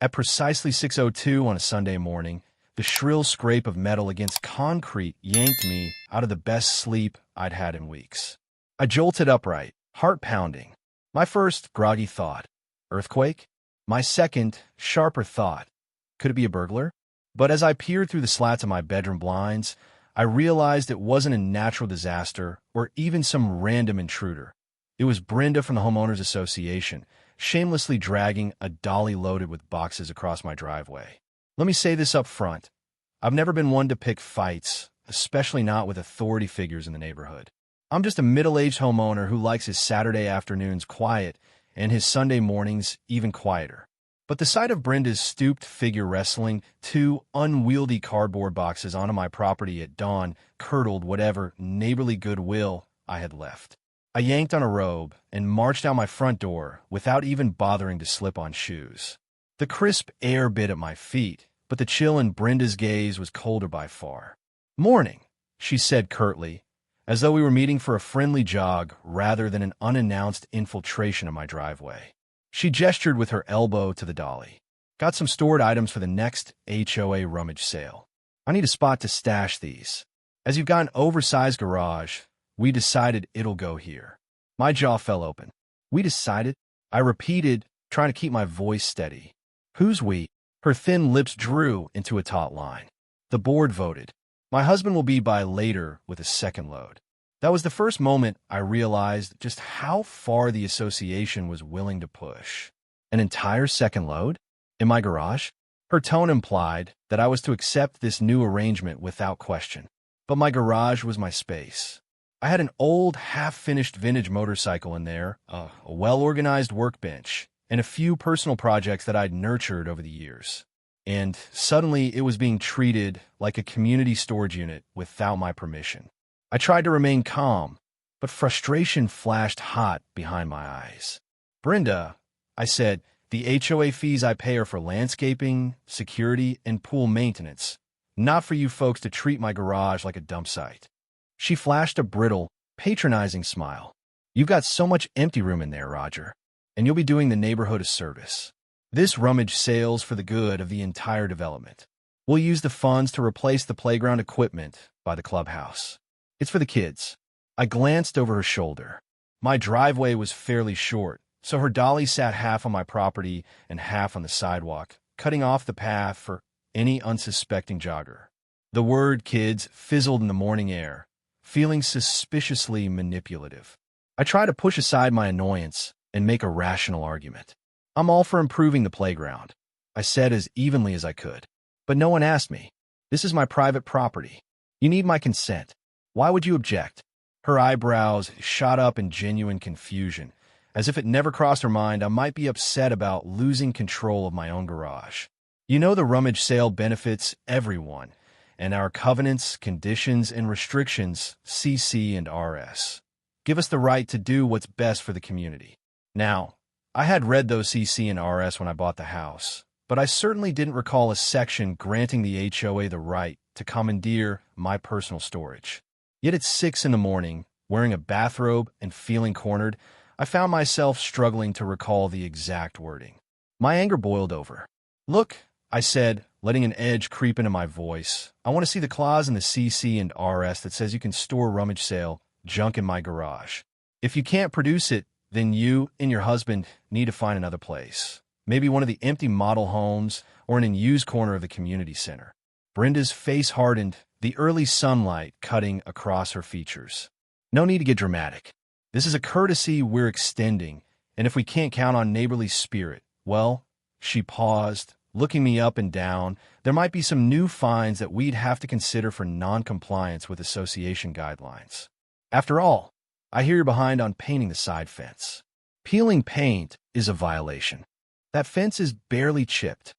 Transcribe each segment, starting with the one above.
At precisely 6:02 on a Sunday morning, the shrill scrape of metal against concrete yanked me out of the best sleep I'd had in weeks. I jolted upright, heart pounding. My first, groggy thought, earthquake? My second, sharper thought, could it be a burglar? But as I peered through the slats of my bedroom blinds, I realized it wasn't a natural disaster or even some random intruder. It was Brenda from the Homeowners Association, shamelessly dragging a dolly loaded with boxes across my driveway. Let me say this up front. I've never been one to pick fights, especially not with authority figures in the neighborhood. I'm just a middle-aged homeowner who likes his Saturday afternoons quiet and his Sunday mornings even quieter. But the sight of Brenda's stooped figure wrestling two unwieldy cardboard boxes onto my property at dawn curdled whatever neighborly goodwill I had left. I yanked on a robe and marched out my front door without even bothering to slip on shoes. The crisp air bit at my feet, but the chill in Brenda's gaze was colder by far. "Morning," she said curtly, as though we were meeting for a friendly jog rather than an unannounced infiltration of my driveway. She gestured with her elbow to the dolly. "Got some stored items for the next HOA rummage sale. I need a spot to stash these. As you've got an oversized garage, we decided it'll go here." My jaw fell open. "We decided?" I repeated, trying to keep my voice steady. "Who's we?" Her thin lips drew into a taut line. "The board voted. My husband will be by later with a second load." That was the first moment I realized just how far the association was willing to push. An entire second load? In my garage? Her tone implied that I was to accept this new arrangement without question. But my garage was my space. I had an old, half-finished vintage motorcycle in there, a well-organized workbench, and a few personal projects that I'd nurtured over the years. And suddenly it was being treated like a community storage unit without my permission. I tried to remain calm, but frustration flashed hot behind my eyes. "Brenda," I said, "the HOA fees I pay are for landscaping, security, and pool maintenance, not for you folks to treat my garage like a dump site." She flashed a brittle, patronizing smile. "You've got so much empty room in there, Roger, and you'll be doing the neighborhood a service. This rummage sale's for the good of the entire development. We'll use the funds to replace the playground equipment by the clubhouse. It's for the kids." I glanced over her shoulder. My driveway was fairly short, so her dolly sat half on my property and half on the sidewalk, cutting off the path for any unsuspecting jogger. The word kids fizzled in the morning air, feeling suspiciously manipulative. I tried to push aside my annoyance and make a rational argument. "I'm all for improving the playground," I said as evenly as I could. "But no one asked me. This is my private property. You need my consent. Why would you object?" Her eyebrows shot up in genuine confusion, as if it never crossed her mind I might be upset about losing control of my own garage. "You know the rummage sale benefits everyone, and our covenants, conditions, and restrictions, CC and RS, give us the right to do what's best for the community." Now, I had read those CC and RS when I bought the house, but I certainly didn't recall a section granting the HOA the right to commandeer my personal storage. Yet at 6 in the morning, wearing a bathrobe and feeling cornered, I found myself struggling to recall the exact wording. My anger boiled over. "Look," I said, letting an edge creep into my voice, "I want to see the clause in the CC and RS that says you can store rummage sale junk in my garage. If you can't produce it, then you and your husband need to find another place. Maybe one of the empty model homes or an unused corner of the community center." Brenda's face hardened, the early sunlight cutting across her features. "No need to get dramatic. This is a courtesy we're extending, and if we can't count on neighborly spirit, well," she paused, looking me up and down, "there might be some new fines that we'd have to consider for non-compliance with association guidelines. After all, I hear you're behind on painting the side fence. Peeling paint is a violation. That fence is barely chipped."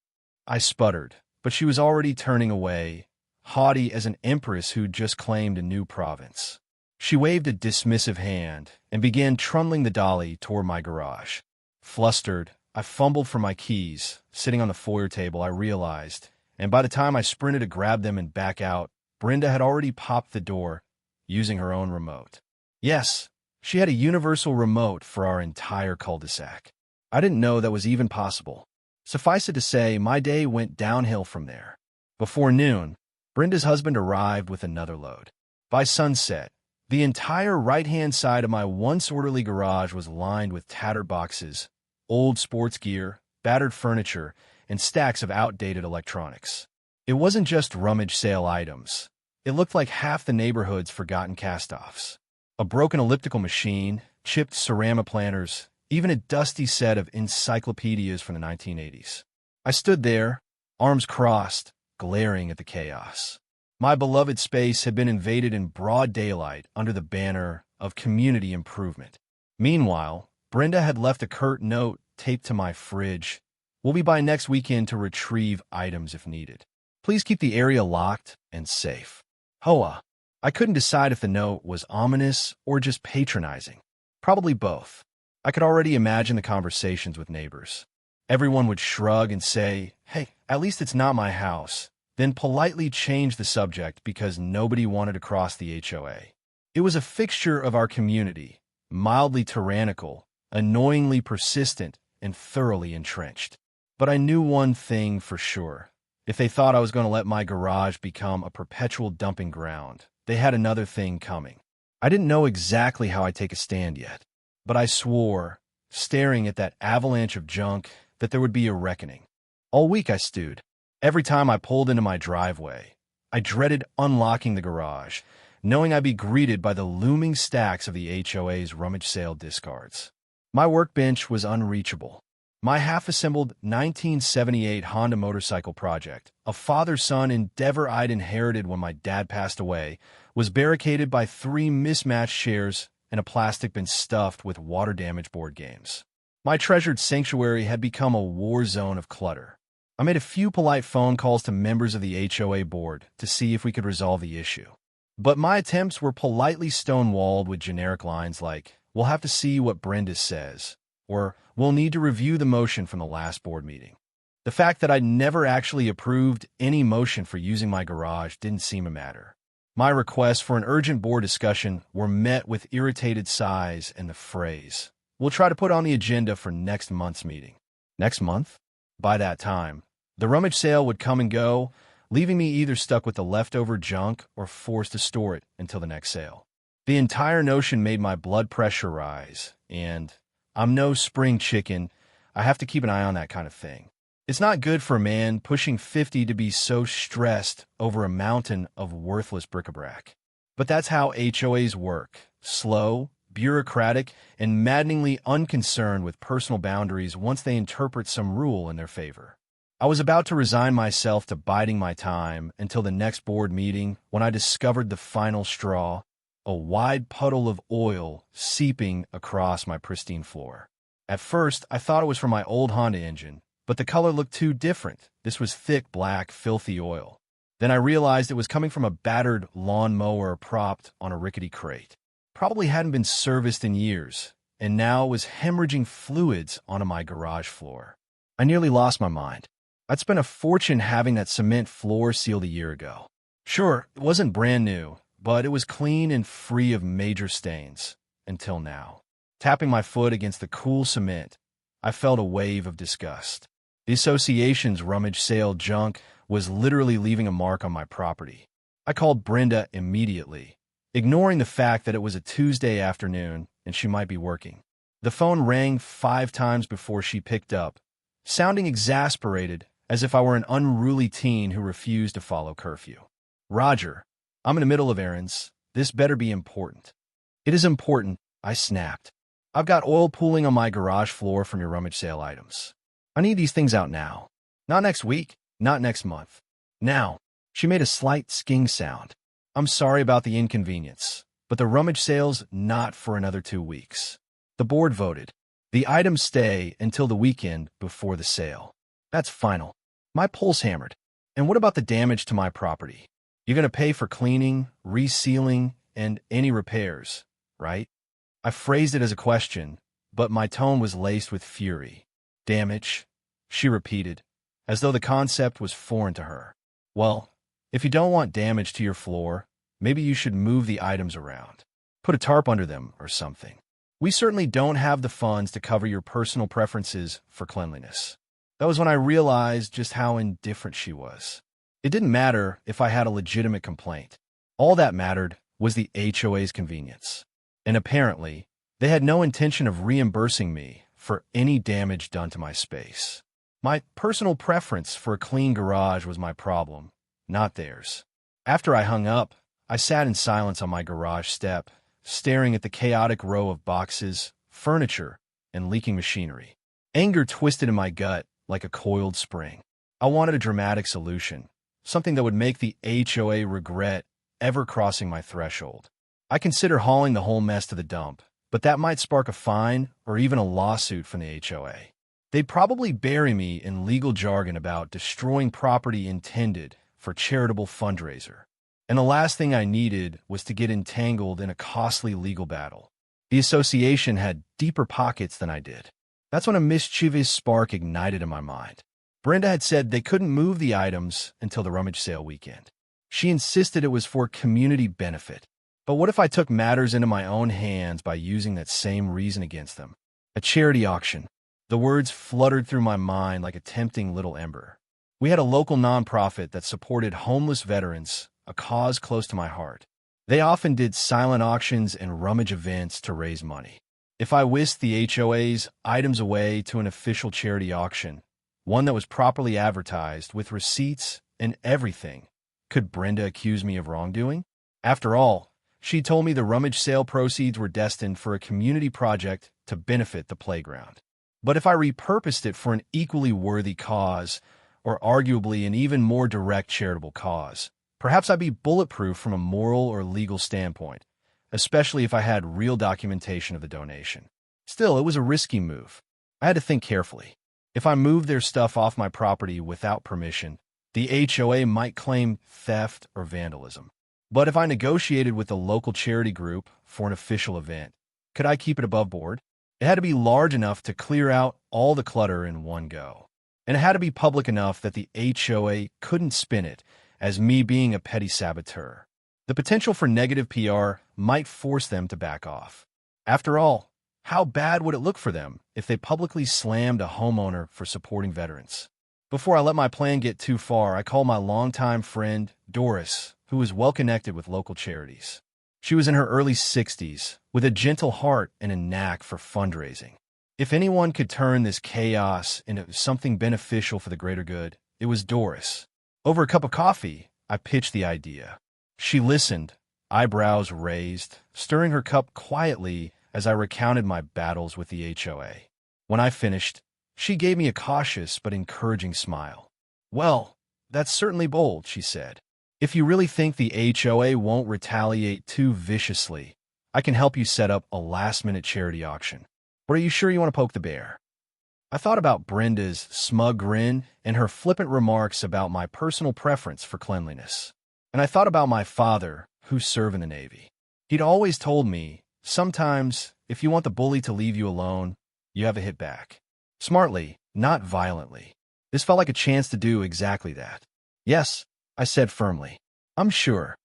I sputtered, but she was already turning away, haughty as an empress who'd just claimed a new province. She waved a dismissive hand and began trundling the dolly toward my garage. Flustered, I fumbled for my keys, sitting on the foyer table, I realized, and by the time I sprinted to grab them and back out, Brenda had already popped the door, using her own remote. Yes, she had a universal remote for our entire cul-de-sac. I didn't know that was even possible. Suffice it to say, my day went downhill from there. Before noon, Brenda's husband arrived with another load. By sunset, the entire right-hand side of my once orderly garage was lined with tattered boxes, old sports gear, battered furniture, and stacks of outdated electronics. It wasn't just rummage sale items. It looked like half the neighborhood's forgotten cast-offs. A broken elliptical machine, chipped ceramic planters, even a dusty set of encyclopedias from the 1980s. I stood there, arms crossed, glaring at the chaos. My beloved space had been invaded in broad daylight under the banner of community improvement. Meanwhile, Brenda had left a curt note taped to my fridge. We'll be by next weekend to retrieve items if needed. Please keep the area locked and safe. Hoa. I couldn't decide if the note was ominous or just patronizing. Probably both. I could already imagine the conversations with neighbors. Everyone would shrug and say, "Hey, at least it's not my house," then politely change the subject because nobody wanted to cross the HOA. It was a fixture of our community, mildly tyrannical, annoyingly persistent, and thoroughly entrenched. But I knew one thing for sure. If they thought I was going to let my garage become a perpetual dumping ground, they had another thing coming. I didn't know exactly how I'd take a stand yet, but I swore, staring at that avalanche of junk, that there would be a reckoning. All week I stewed. Every time I pulled into my driveway, I dreaded unlocking the garage, knowing I'd be greeted by the looming stacks of the HOA's rummage sale discards. My workbench was unreachable. My half-assembled 1978 Honda motorcycle project, a father-son endeavor I'd inherited when my dad passed away, was barricaded by 3 mismatched chairs and a plastic bin stuffed with water-damaged board games. My treasured sanctuary had become a war zone of clutter. I made a few polite phone calls to members of the HOA board to see if we could resolve the issue. But my attempts were politely stonewalled with generic lines like, "We'll have to see what Brenda says," or "We'll need to review the motion from the last board meeting." The fact that I'd never actually approved any motion for using my garage didn't seem to matter. My requests for an urgent board discussion were met with irritated sighs and the phrase, "We'll try to put on the agenda for next month's meeting." Next month? By that time, the rummage sale would come and go, leaving me either stuck with the leftover junk or forced to store it until the next sale. The entire notion made my blood pressure rise, and I'm no spring chicken. I have to keep an eye on that kind of thing. It's not good for a man pushing 50 to be so stressed over a mountain of worthless bric-a-brac. But that's how HOAs work. Slow, bureaucratic, and maddeningly unconcerned with personal boundaries once they interpret some rule in their favor. I was about to resign myself to biding my time until the next board meeting when I discovered the final straw, a wide puddle of oil seeping across my pristine floor. At first, I thought it was from my old Honda engine, but the color looked too different. This was thick, black, filthy oil. Then I realized it was coming from a battered lawnmower propped on a rickety crate. Probably hadn't been serviced in years, and now was hemorrhaging fluids onto my garage floor. I nearly lost my mind. I'd spent a fortune having that cement floor sealed a year ago. Sure, it wasn't brand new, but it was clean and free of major stains, until now. Tapping my foot against the cool cement, I felt a wave of disgust. The association's rummage sale junk was literally leaving a mark on my property. I called Brenda immediately, ignoring the fact that it was a Tuesday afternoon and she might be working. The phone rang 5 times before she picked up, sounding exasperated as if I were an unruly teen who refused to follow curfew. "Roger, I'm in the middle of errands. This better be important." "It is important," I snapped. "I've got oil pooling on my garage floor from your rummage sale items. I need these things out now. Not next week, not next month. Now." She made a slight sking sound. "I'm sorry about the inconvenience, but the rummage sale's not for another 2 weeks." The board voted. The items stay until the weekend before the sale. That's final. My pulse hammered. And what about the damage to my property? You're going to pay for cleaning, resealing, and any repairs, right? I phrased it as a question, but my tone was laced with fury. "Damage?" she repeated, as though the concept was foreign to her. "Well, if you don't want damage to your floor, maybe you should move the items around. Put a tarp under them or something. We certainly don't have the funds to cover your personal preferences for cleanliness." That was when I realized just how indifferent she was. It didn't matter if I had a legitimate complaint. All that mattered was the HOA's convenience. And apparently, they had no intention of reimbursing me for any damage done to my space. My personal preference for a clean garage was my problem, not theirs. After I hung up, I sat in silence on my garage step, staring at the chaotic row of boxes, furniture, and leaking machinery. Anger twisted in my gut like a coiled spring. I wanted a dramatic solution, something that would make the HOA regret ever crossing my threshold. I considered hauling the whole mess to the dump, but that might spark a fine or even a lawsuit from the HOA. They'd probably bury me in legal jargon about destroying property intended for charitable fundraiser. And the last thing I needed was to get entangled in a costly legal battle. The association had deeper pockets than I did. That's when a mischievous spark ignited in my mind. Brenda had said they couldn't move the items until the rummage sale weekend. She insisted it was for community benefit. But what if I took matters into my own hands by using that same reason against them? A charity auction. The words fluttered through my mind like a tempting little ember. We had a local nonprofit that supported homeless veterans, a cause close to my heart. They often did silent auctions and rummage events to raise money. If I whisked the HOA's items away to an official charity auction, one that was properly advertised with receipts and everything, could Brenda accuse me of wrongdoing? After all, she told me the rummage sale proceeds were destined for a community project to benefit the playground. But if I repurposed it for an equally worthy cause, or arguably an even more direct charitable cause, perhaps I'd be bulletproof from a moral or legal standpoint, especially if I had real documentation of the donation. Still, it was a risky move. I had to think carefully. If I moved their stuff off my property without permission, the HOA might claim theft or vandalism. But if I negotiated with a local charity group for an official event, could I keep it above board? It had to be large enough to clear out all the clutter in one go. And it had to be public enough that the HOA couldn't spin it as me being a petty saboteur. The potential for negative PR might force them to back off. After all, how bad would it look for them if they publicly slammed a homeowner for supporting veterans? Before I let my plan get too far, I called my longtime friend, Doris, who was well-connected with local charities. She was in her early 60s, with a gentle heart and a knack for fundraising. If anyone could turn this chaos into something beneficial for the greater good, it was Doris. Over a cup of coffee, I pitched the idea. She listened, eyebrows raised, stirring her cup quietly as I recounted my battles with the HOA. When I finished, she gave me a cautious but encouraging smile. "Well, that's certainly bold," she said. "If you really think the HOA won't retaliate too viciously, I can help you set up a last-minute charity auction. Or are you sure you want to poke the bear?" I thought about Brenda's smug grin and her flippant remarks about my personal preference for cleanliness. And I thought about my father, who served in the Navy. He'd always told me, sometimes, if you want the bully to leave you alone, you have to hit back. Smartly, not violently. This felt like a chance to do exactly that. "Yes," I said firmly. "I'm sure."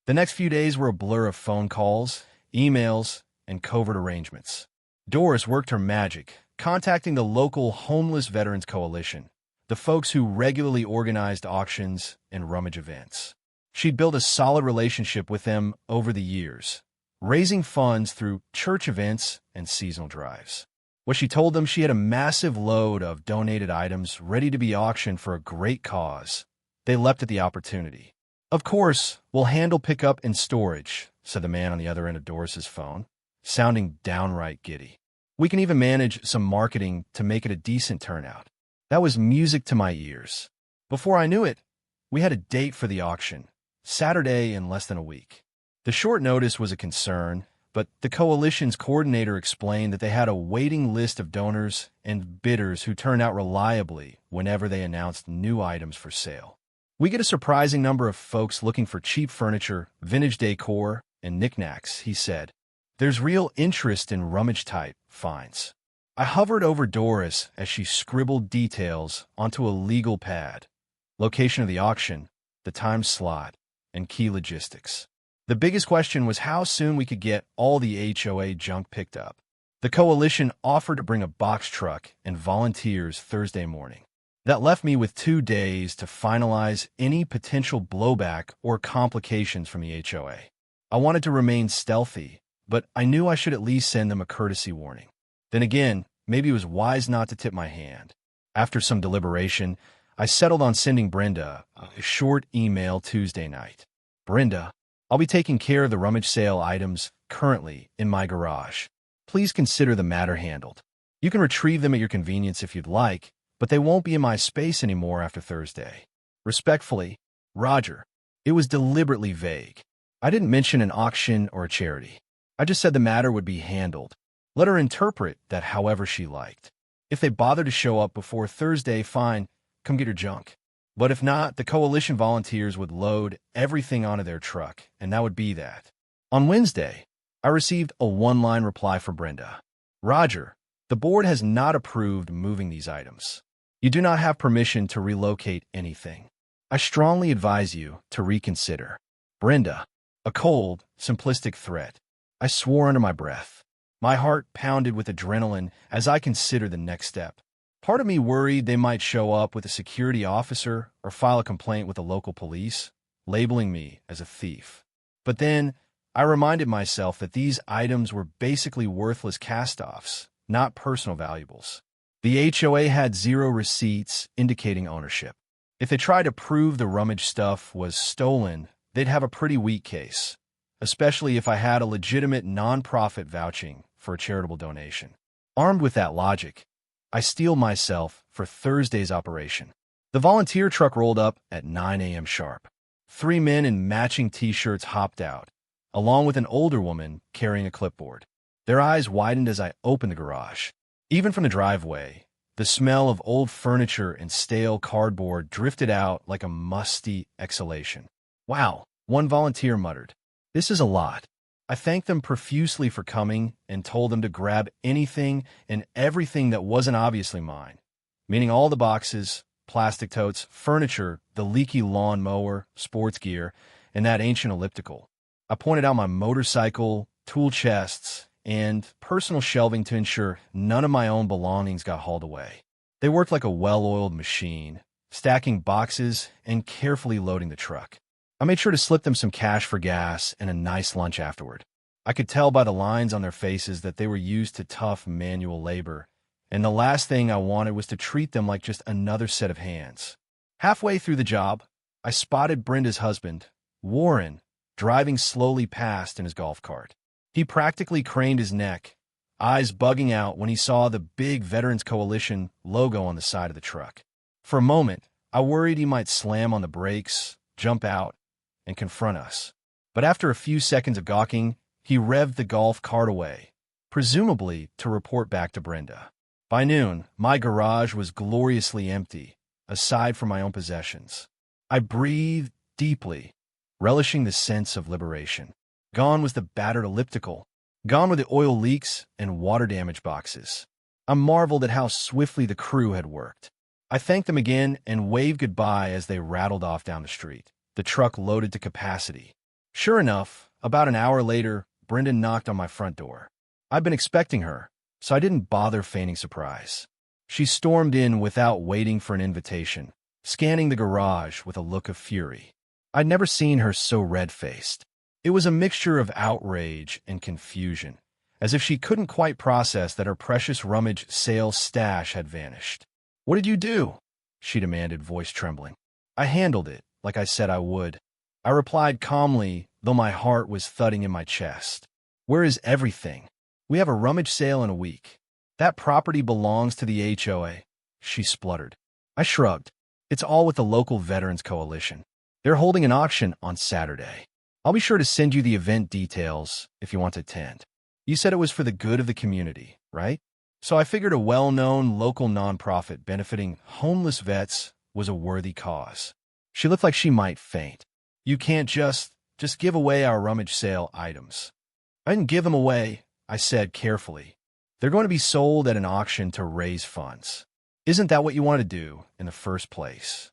The next few days were a blur of phone calls, emails, and covert arrangements. Doris worked her magic, contacting the local Homeless Veterans Coalition, the folks who regularly organized auctions and rummage events. She'd built a solid relationship with them over the years, raising funds through church events and seasonal drives. When she told them she had a massive load of donated items ready to be auctioned for a great cause, they leapt at the opportunity. "Of course, we'll handle pickup and storage," said the man on the other end of Doris's phone, sounding downright giddy. "We can even manage some marketing to make it a decent turnout." That was music to my ears. Before I knew it, we had a date for the auction, Saturday in less than a week. The short notice was a concern, but the coalition's coordinator explained that they had a waiting list of donors and bidders who turned out reliably whenever they announced new items for sale. "We get a surprising number of folks looking for cheap furniture, vintage decor, and knickknacks," he said. "There's real interest in rummage-type finds." I hovered over Doris as she scribbled details onto a legal pad. Location of the auction, the time slot, and key logistics. The biggest question was how soon we could get all the HOA junk picked up. The coalition offered to bring a box truck and volunteers Thursday morning. That left me with 2 days to finalize any potential blowback or complications from the HOA. I wanted to remain stealthy, but I knew I should at least send them a courtesy warning. Then again, maybe it was wise not to tip my hand. After some deliberation, I settled on sending Brenda a short email Tuesday night. Brenda, I'll be taking care of the rummage sale items currently in my garage. Please consider the matter handled. You can retrieve them at your convenience if you'd like, but they won't be in my space anymore after Thursday. Respectfully, Roger. It was deliberately vague. I didn't mention an auction or a charity. I just said the matter would be handled. Let her interpret that however she liked. If they bother to show up before Thursday, fine, come get your junk. But if not, the coalition volunteers would load everything onto their truck, and that would be that. On Wednesday, I received a one-line reply from Brenda. Roger, the board has not approved moving these items. You do not have permission to relocate anything. I strongly advise you to reconsider. Brenda, a cold, simplistic threat. I swore under my breath. My heart pounded with adrenaline as I considered the next step. Part of me worried they might show up with a security officer or file a complaint with the local police, labeling me as a thief. But then, I reminded myself that these items were basically worthless cast-offs, not personal valuables. The HOA had 0 receipts indicating ownership. If they tried to prove the rummage stuff was stolen, they'd have a pretty weak case, especially if I had a legitimate nonprofit vouching for a charitable donation. Armed with that logic, I steeled myself for Thursday's operation. The volunteer truck rolled up at 9 a.m. sharp. 3 men in matching t-shirts hopped out, along with an older woman carrying a clipboard. Their eyes widened as I opened the garage. Even from the driveway, the smell of old furniture and stale cardboard drifted out like a musty exhalation. Wow, one volunteer muttered. This is a lot. I thanked them profusely for coming and told them to grab anything and everything that wasn't obviously mine, meaning all the boxes, plastic totes, furniture, the leaky lawn mower, sports gear, and that ancient elliptical. I pointed out my motorcycle, tool chests, and personal shelving to ensure none of my own belongings got hauled away. They worked like a well-oiled machine, stacking boxes and carefully loading the truck. I made sure to slip them some cash for gas and a nice lunch afterward. I could tell by the lines on their faces that they were used to tough manual labor, and the last thing I wanted was to treat them like just another set of hands. Halfway through the job, I spotted Brenda's husband, Warren, driving slowly past in his golf cart. He practically craned his neck, eyes bugging out when he saw the big Veterans Coalition logo on the side of the truck. For a moment, I worried he might slam on the brakes, jump out, and confront us. But after a few seconds of gawking, he revved the golf cart away, presumably to report back to Brenda. By noon, my garage was gloriously empty, aside from my own possessions. I breathed deeply, relishing the sense of liberation. Gone was the battered elliptical. Gone were the oil leaks and water damage boxes. I marveled at how swiftly the crew had worked. I thanked them again and waved goodbye as they rattled off down the street, the truck loaded to capacity. Sure enough, about an hour later, Brenda knocked on my front door. I'd been expecting her, so I didn't bother feigning surprise. She stormed in without waiting for an invitation, scanning the garage with a look of fury. I'd never seen her so red-faced. It was a mixture of outrage and confusion, as if she couldn't quite process that her precious rummage sale stash had vanished. "What did you do?" she demanded, voice trembling. "I handled it, like I said I would." I replied calmly, though my heart was thudding in my chest. "Where is everything? We have a rummage sale in a week. That property belongs to the HOA," she spluttered. I shrugged. "It's all with the local Veterans Coalition. They're holding an auction on Saturday. I'll be sure to send you the event details if you want to attend. You said it was for the good of the community, right?" So I figured a well-known local nonprofit benefiting homeless vets was a worthy cause. She looked like she might faint. "You can't just give away our rummage sale items." "I didn't give them away," I said carefully. "They're going to be sold at an auction to raise funds. Isn't that what you wanted to do in the first place?"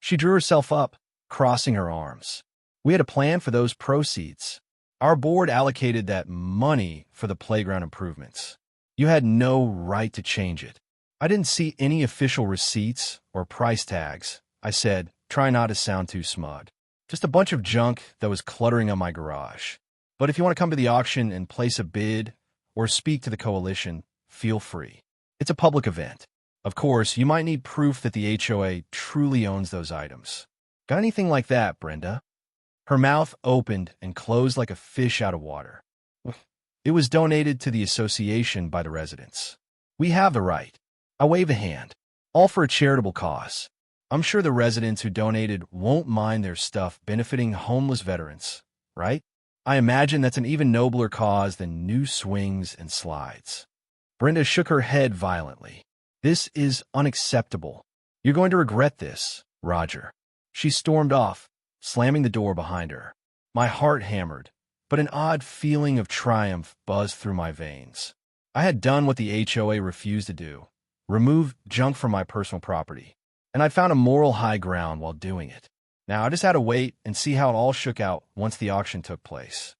She drew herself up, crossing her arms. "We had a plan for those proceeds. Our board allocated that money for the playground improvements. You had no right to change it." I didn't see any official receipts or price tags, I said, trying not to sound too smug. Just a bunch of junk that was cluttering on my garage. But if you want to come to the auction and place a bid or speak to the coalition, feel free. It's a public event. Of course, you might need proof that the HOA truly owns those items. Got anything like that, Brenda? Her mouth opened and closed like a fish out of water. It was donated to the association by the residents. We have the right. I wave a hand. All for a charitable cause. I'm sure the residents who donated won't mind their stuff benefiting homeless veterans, right? I imagine that's an even nobler cause than new swings and slides. Brenda shook her head violently. This is unacceptable. You're going to regret this, Roger. She stormed off, slamming the door behind her. My heart hammered, but an odd feeling of triumph buzzed through my veins. I had done what the HOA refused to do, remove junk from my personal property, and I'd found a moral high ground while doing it. Now I just had to wait and see how it all shook out once the auction took place.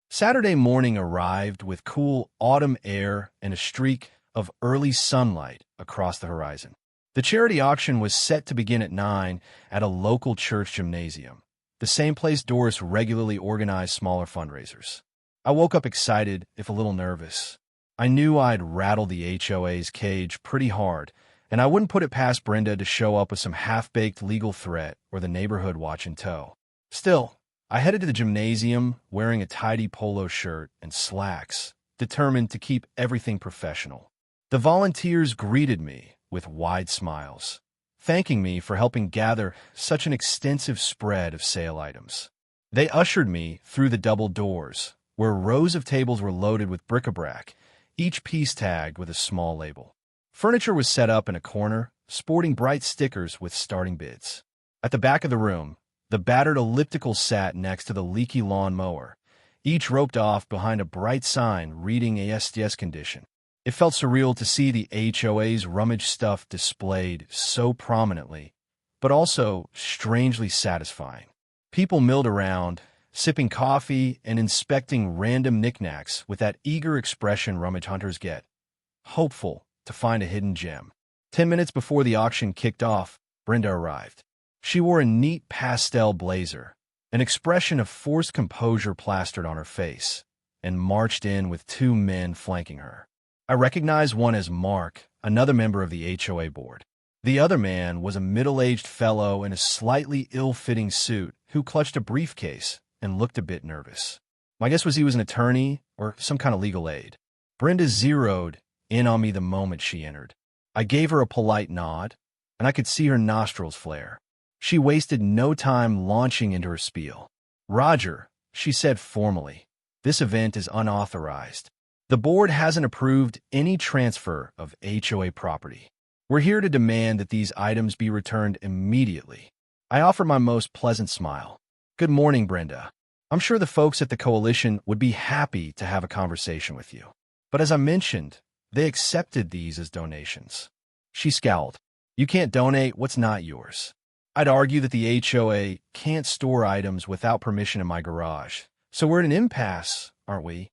Saturday morning arrived with cool autumn air and a streak of early sunlight across the horizon. The charity auction was set to begin at 9 at a local church gymnasium, the same place Doris regularly organized smaller fundraisers. I woke up excited, if a little nervous. I knew I'd rattled the HOA's cage pretty hard, and I wouldn't put it past Brenda to show up with some half-baked legal threat or the neighborhood watch in tow. Still, I headed to the gymnasium wearing a tidy polo shirt and slacks, determined to keep everything professional. The volunteers greeted me with wide smiles, thanking me for helping gather such an extensive spread of sale items. They ushered me through the double doors, where rows of tables were loaded with bric-a-brac, each piece tagged with a small label. Furniture was set up in a corner, sporting bright stickers with starting bids. At the back of the room, the battered elliptical sat next to the leaky lawn mower, each roped off behind a bright sign reading ASTS condition. It felt surreal to see the HOA's rummage stuff displayed so prominently, but also strangely satisfying. People milled around, sipping coffee and inspecting random knickknacks with that eager expression rummage hunters get, hopeful to find a hidden gem. 10 minutes before the auction kicked off, Brenda arrived. She wore a neat pastel blazer, an expression of forced composure plastered on her face, and marched in with two men flanking her. I recognized one as Mark, another member of the HOA board. The other man was a middle-aged fellow in a slightly ill-fitting suit who clutched a briefcase and looked a bit nervous. My guess was he was an attorney or some kind of legal aid. Brenda zeroed in on me the moment she entered. I gave her a polite nod, and I could see her nostrils flare. She wasted no time launching into her spiel. Roger, she said formally, this event is unauthorized. The board hasn't approved any transfer of HOA property. We're here to demand that these items be returned immediately. I offered my most pleasant smile. Good morning, Brenda. I'm sure the folks at the coalition would be happy to have a conversation with you. But as I mentioned, they accepted these as donations. She scowled. You can't donate what's not yours. I'd argue that the HOA can't store items without permission in my garage. So we're at an impasse, aren't we?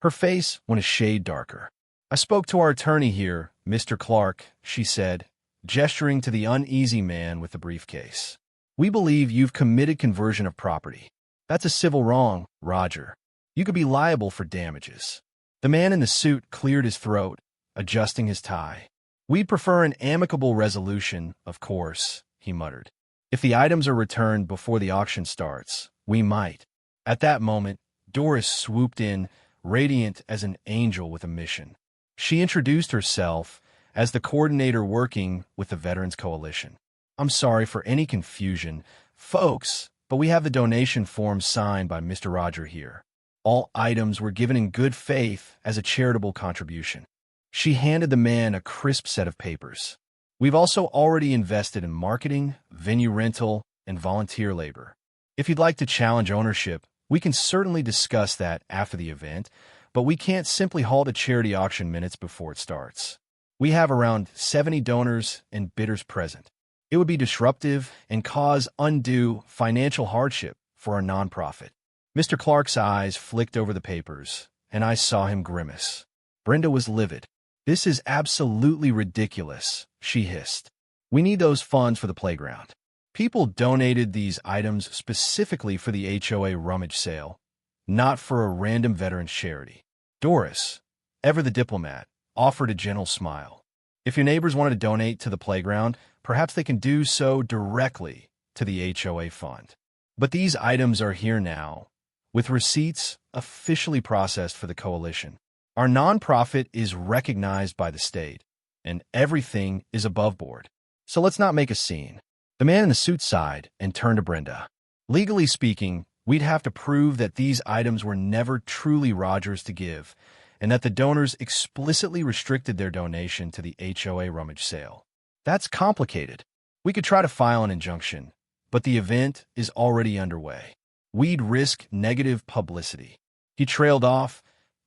Her face went a shade darker. I spoke to our attorney here, Mr. Clark, she said, gesturing to the uneasy man with the briefcase. We believe you've committed conversion of property. That's a civil wrong, Roger. You could be liable for damages. The man in the suit cleared his throat, adjusting his tie. We'd prefer an amicable resolution, of course, he muttered. If the items are returned before the auction starts, we might. At that moment, Doris swooped in, radiant as an angel with a mission. She introduced herself as the coordinator working with the Veterans Coalition. I'm sorry for any confusion, folks, but we have the donation form signed by Mr. Roger here. All items were given in good faith as a charitable contribution. She handed the man a crisp set of papers. We've also already invested in marketing, venue rental, and volunteer labor. If you'd like to challenge ownership, we can certainly discuss that after the event, but we can't simply halt a charity auction minutes before it starts. We have around 70 donors and bidders present. It would be disruptive and cause undue financial hardship for our nonprofit. Mr. Clark's eyes flicked over the papers, and I saw him grimace. Brenda was livid. "This is absolutely ridiculous," she hissed. "We need those funds for the playground." People donated these items specifically for the HOA rummage sale, not for a random veterans charity. Doris, ever the diplomat, offered a gentle smile. If your neighbors wanted to donate to the playground, perhaps they can do so directly to the HOA fund. But these items are here now, with receipts officially processed for the coalition. Our nonprofit is recognized by the state, and everything is above board. So let's not make a scene. The man in the suit sighed and turned to Brenda. Legally speaking, we'd have to prove that these items were never truly Roger's to give, and that the donors explicitly restricted their donation to the HOA rummage sale. That's complicated. We could try to file an injunction, but the event is already underway. We'd risk negative publicity. He trailed off,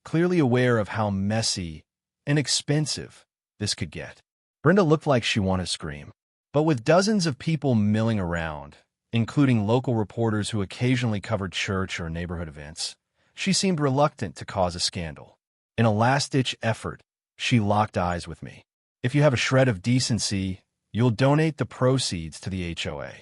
clearly aware of how messy and expensive this could get. Brenda looked like she wanted to scream. But with dozens of people milling around, including local reporters who occasionally covered church or neighborhood events, she seemed reluctant to cause a scandal. In a last-ditch effort, she locked eyes with me. "If you have a shred of decency, you'll donate the proceeds to the HOA."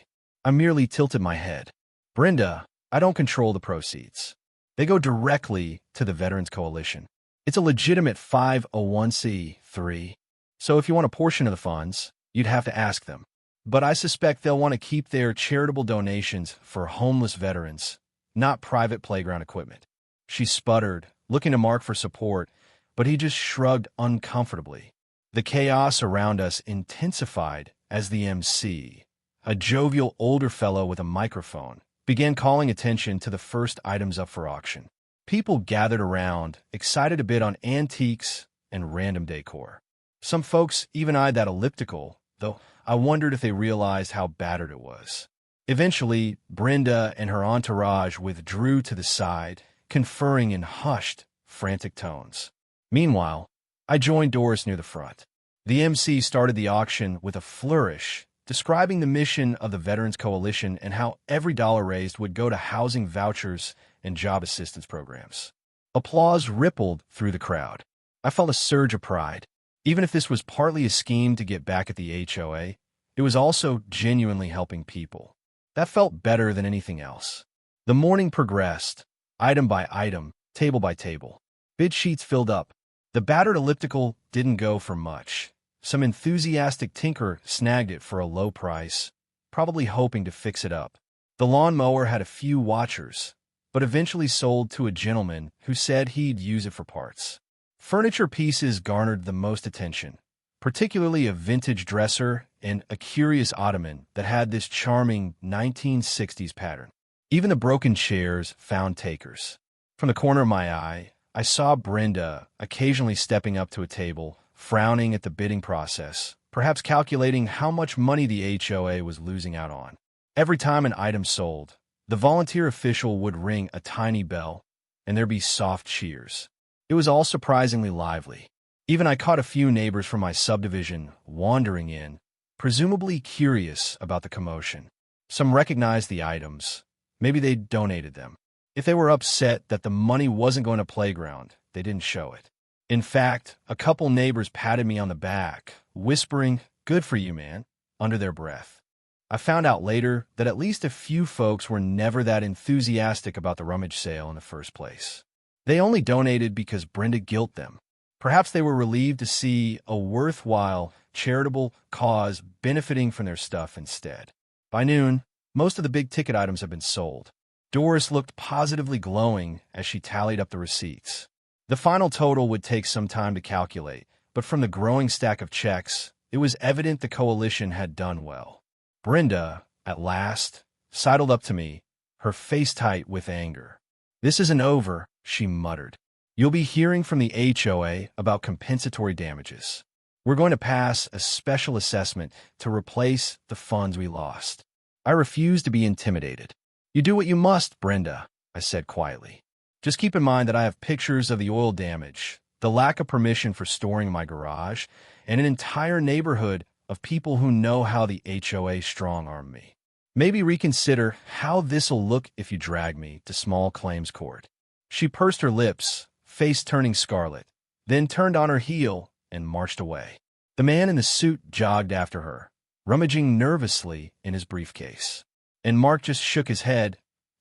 I merely tilted my head. "Brenda, I don't control the proceeds. They go directly to the Veterans Coalition. It's a legitimate 501c3. So if you want a portion of the funds, you'd have to ask them. But I suspect they'll want to keep their charitable donations for homeless veterans, not private playground equipment." She sputtered, looking to Mark for support, but he just shrugged uncomfortably. The chaos around us intensified as the MC, a jovial older fellow with a microphone, began calling attention to the first items up for auction. People gathered around, excited to bid on antiques and random decor. Some folks even eyed that elliptical, though I wondered if they realized how battered it was. Eventually, Brenda and her entourage withdrew to the side, conferring in hushed, frantic tones. Meanwhile, I joined Doris near the front. The MC started the auction with a flourish, describing the mission of the Veterans Coalition and how every dollar raised would go to housing vouchers and job assistance programs. Applause rippled through the crowd. I felt a surge of pride. Even if this was partly a scheme to get back at the HOA, it was also genuinely helping people. That felt better than anything else. The morning progressed, item by item, table by table. Bid sheets filled up. The battered elliptical didn't go for much. Some enthusiastic tinker snagged it for a low price, probably hoping to fix it up. The lawnmower had a few watchers, but eventually sold to a gentleman who said he'd use it for parts. Furniture pieces garnered the most attention, particularly a vintage dresser and a curious ottoman that had this charming 1960s pattern. Even the broken chairs found takers. From the corner of my eye, I saw Brenda occasionally stepping up to a table, frowning at the bidding process, perhaps calculating how much money the HOA was losing out on. Every time an item sold, the volunteer official would ring a tiny bell, and there'd be soft cheers. It was all surprisingly lively. Even I caught a few neighbors from my subdivision wandering in, presumably curious about the commotion. Some recognized the items. Maybe they'd donated them. If they were upset that the money wasn't going to playground, they didn't show it. In fact, a couple neighbors patted me on the back, whispering, "Good for you, man," under their breath. I found out later that at least a few folks were never that enthusiastic about the rummage sale in the first place. They only donated because Brenda guilt them. Perhaps they were relieved to see a worthwhile, charitable cause benefiting from their stuff instead. By noon, most of the big-ticket items had been sold. Doris looked positively glowing as she tallied up the receipts. The final total would take some time to calculate, but from the growing stack of checks, it was evident the coalition had done well. Brenda, at last, sidled up to me, her face tight with anger. "This isn't over," she muttered. "You'll be hearing from the HOA about compensatory damages. We're going to pass a special assessment to replace the funds we lost." I refused to be intimidated. "You do what you must, Brenda," I said quietly. "Just keep in mind that I have pictures of the oil damage, the lack of permission for storing in my garage, and an entire neighborhood of people who know how the HOA strong-armed me. Maybe reconsider how this'll look if you drag me to small claims court." She pursed her lips, face turning scarlet, then turned on her heel and marched away. The man in the suit jogged after her, rummaging nervously in his briefcase. And Mark just shook his head,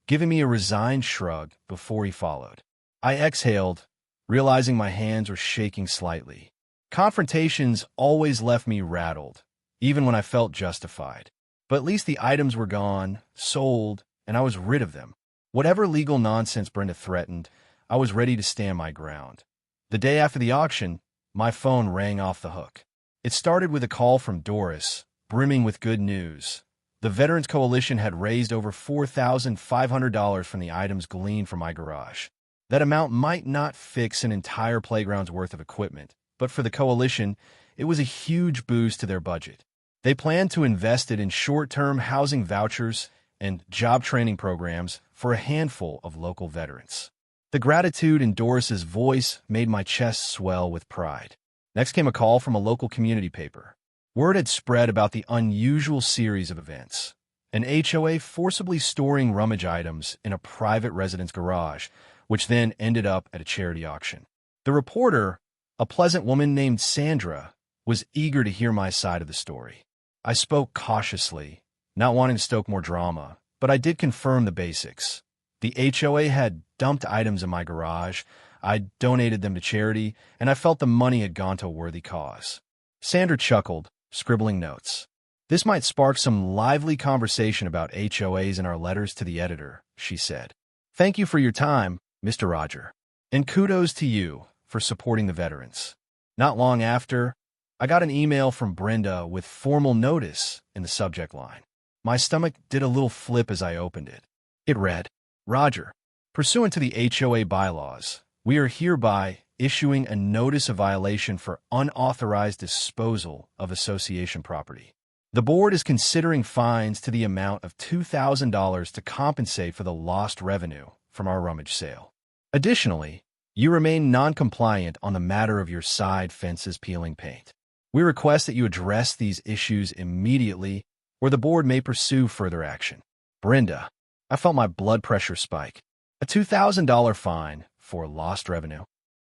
giving me a resigned shrug before he followed. I exhaled, realizing my hands were shaking slightly. Confrontations always left me rattled, even when I felt justified. But at least the items were gone, sold, and I was rid of them. Whatever legal nonsense Brenda threatened, I was ready to stand my ground. The day after the auction, my phone rang off the hook. It started with a call from Doris, brimming with good news. The Veterans Coalition had raised over $4,500 from the items gleaned from my garage. That amount might not fix an entire playground's worth of equipment, but for the coalition, it was a huge boost to their budget. They planned to invest it in short-term housing vouchers and job training programs for a handful of local veterans. The gratitude in Doris's voice made my chest swell with pride. Next came a call from a local community paper. Word had spread about the unusual series of events. An HOA forcibly storing rummage items in a private residence garage, which then ended up at a charity auction. The reporter, a pleasant woman named Sandra, was eager to hear my side of the story. I spoke cautiously, not wanting to stoke more drama, but I did confirm the basics. The HOA had dumped items in my garage, I donated them to charity, and I felt the money had gone to a worthy cause. Sandra chuckled, scribbling notes. This might spark some lively conversation about HOAs in our letters to the editor, she said. Thank you for your time, Mr. Roger. And kudos to you for supporting the veterans. Not long after, I got an email from Brenda with formal notice in the subject line. My stomach did a little flip as I opened it. It read, Roger, pursuant to the HOA bylaws, we are hereby issuing a notice of violation for unauthorized disposal of association property. The board is considering fines to the amount of $2,000 to compensate for the lost revenue from our rummage sale. Additionally, you remain non-compliant on the matter of your side fences peeling paint. We request that you address these issues immediately, or the board may pursue further action. Brenda, I felt my blood pressure spike. A $2,000 fine for lost revenue.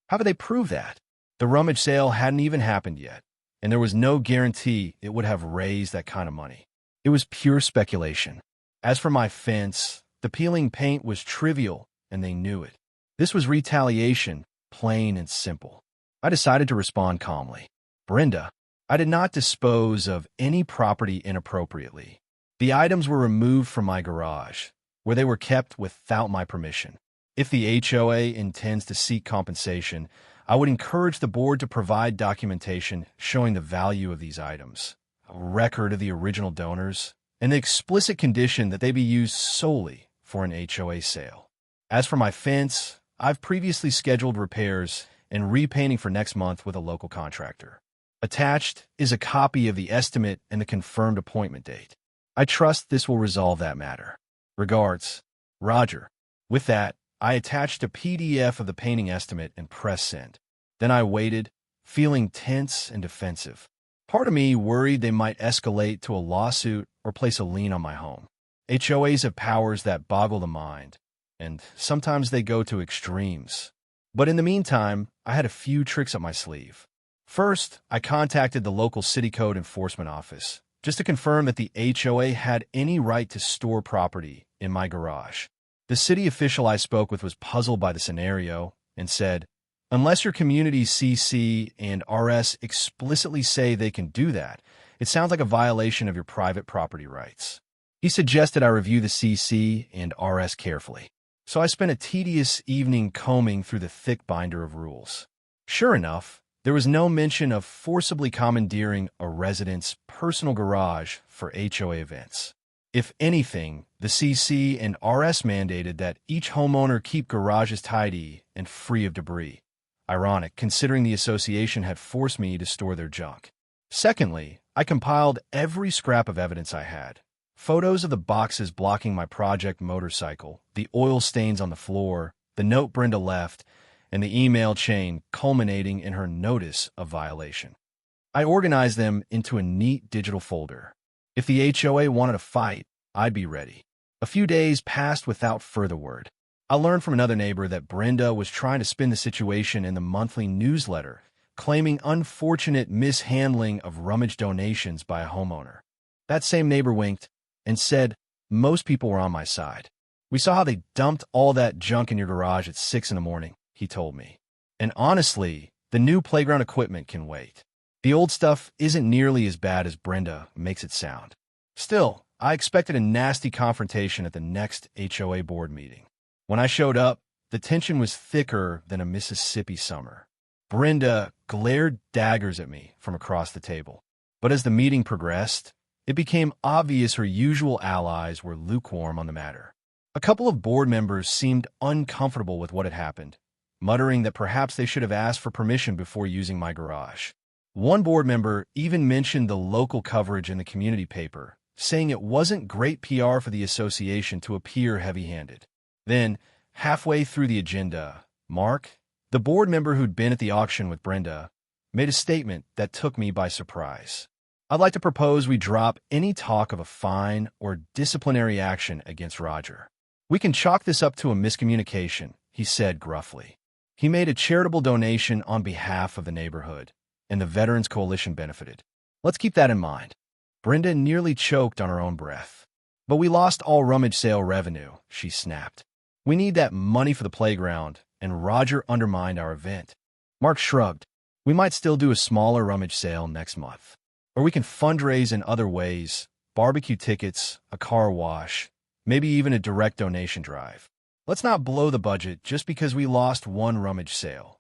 How did they prove that? The rummage sale hadn't even happened yet, and there was no guarantee it would have raised that kind of money. It was pure speculation. As for my fence, the peeling paint was trivial, and they knew it. This was retaliation, plain and simple. I decided to respond calmly. Brenda, I did not dispose of any property inappropriately. The items were removed from my garage, where they were kept without my permission. If the HOA intends to seek compensation, I would encourage the board to provide documentation showing the value of these items, a record of the original donors, and the explicit condition that they be used solely for an HOA sale. As for my fence, I've previously scheduled repairs and repainting for next month with a local contractor. Attached is a copy of the estimate and the confirmed appointment date. I trust this will resolve that matter. Regards, Roger. With that, I attached a PDF of the painting estimate and pressed send. Then I waited, feeling tense and defensive. Part of me worried they might escalate to a lawsuit or place a lien on my home. HOAs have powers that boggle the mind, and sometimes they go to extremes. But in the meantime, I had a few tricks up my sleeve. First, I contacted the local city code enforcement office just to confirm that the HOA had any right to store property in my garage. The city official I spoke with was puzzled by the scenario and said, unless your community CC and RS explicitly say they can do that, it sounds like a violation of your private property rights. He suggested I review the CC and RS carefully. So I spent a tedious evening combing through the thick binder of rules. Sure enough, there was no mention of forcibly commandeering a resident's personal garage for HOA events. If anything, the CC and RS mandated that each homeowner keep garages tidy and free of debris. Ironic, considering the association had forced me to store their junk. Secondly, I compiled every scrap of evidence I had. Photos of the boxes blocking my project motorcycle, the oil stains on the floor, the note Brenda left, and the email chain culminating in her notice of violation. I organized them into a neat digital folder. If the HOA wanted a fight, I'd be ready. A few days passed without further word. I learned from another neighbor that Brenda was trying to spin the situation in the monthly newsletter claiming unfortunate mishandling of rummage donations by a homeowner. That same neighbor winked and said most people were on my side. We saw how they dumped all that junk in your garage at 6 in the morning, he told me. And honestly, the new playground equipment can wait. The old stuff isn't nearly as bad as Brenda makes it sound. Still, I expected a nasty confrontation at the next HOA board meeting. When I showed up, the tension was thicker than a Mississippi summer. Brenda glared daggers at me from across the table. But as the meeting progressed, it became obvious her usual allies were lukewarm on the matter. A couple of board members seemed uncomfortable with what had happened, muttering that perhaps they should have asked for permission before using my garage. One board member even mentioned the local coverage in the community paper, saying it wasn't great PR for the association to appear heavy-handed. Then, halfway through the agenda, Mark, the board member who'd been at the auction with Brenda, made a statement that took me by surprise. I'd like to propose we drop any talk of a fine or disciplinary action against Roger. We can chalk this up to a miscommunication, he said gruffly. He made a charitable donation on behalf of the neighborhood, and the Veterans Coalition benefited. Let's keep that in mind. Brenda nearly choked on her own breath. But we lost all rummage sale revenue, she snapped. We need that money for the playground, and Roger undermined our event. Mark shrugged. We might still do a smaller rummage sale next month. Or we can fundraise in other ways, barbecue tickets, a car wash, maybe even a direct donation drive. Let's not blow the budget just because we lost one rummage sale.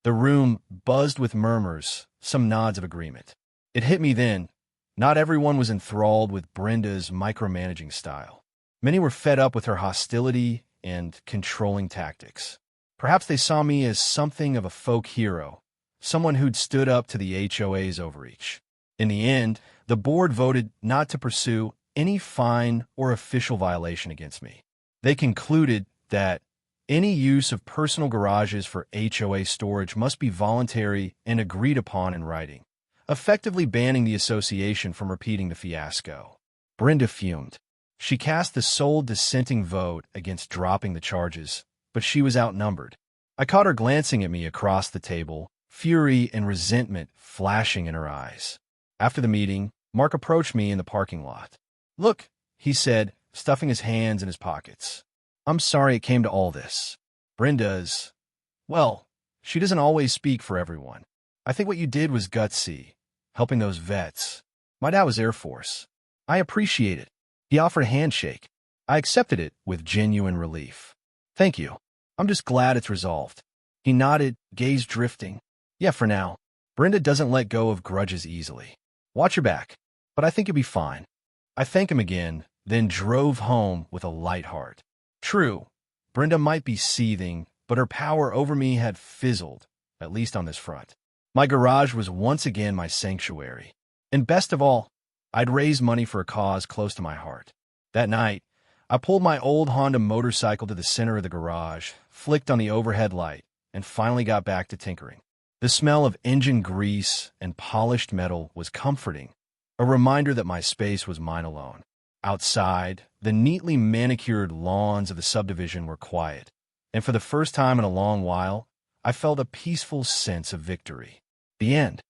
The room buzzed with murmurs, some nods of agreement. It hit me then. Not everyone was enthralled with Brenda's micromanaging style. Many were fed up with her hostility and controlling tactics. Perhaps they saw me as something of a folk hero, someone who'd stood up to the HOA's overreach. In the end, the board voted not to pursue any fine or official violation against me. They concluded that any use of personal garages for HOA storage must be voluntary and agreed upon in writing, effectively banning the association from repeating the fiasco. Brenda fumed. She cast the sole dissenting vote against dropping the charges, but she was outnumbered. I caught her glancing at me across the table, fury and resentment flashing in her eyes. After the meeting, Mark approached me in the parking lot. Look, he said, stuffing his hands in his pockets. I'm sorry it came to all this. Brenda's, well, she doesn't always speak for everyone. I think what you did was gutsy, helping those vets. My dad was Air Force. I appreciate it. He offered a handshake. I accepted it with genuine relief. Thank you. I'm just glad it's resolved. He nodded, gaze drifting. Yeah, for now. Brenda doesn't let go of grudges easily. Watch your back, but I think you'll be fine. I thanked him again, then drove home with a light heart. True, Brenda might be seething, but her power over me had fizzled, at least on this front. My garage was once again my sanctuary. And best of all, I'd raised money for a cause close to my heart. That night, I pulled my old Honda motorcycle to the center of the garage, flicked on the overhead light, and finally got back to tinkering. The smell of engine grease and polished metal was comforting, a reminder that my space was mine alone. Outside, the neatly manicured lawns of the subdivision were quiet, and for the first time in a long while, I felt a peaceful sense of victory. The end.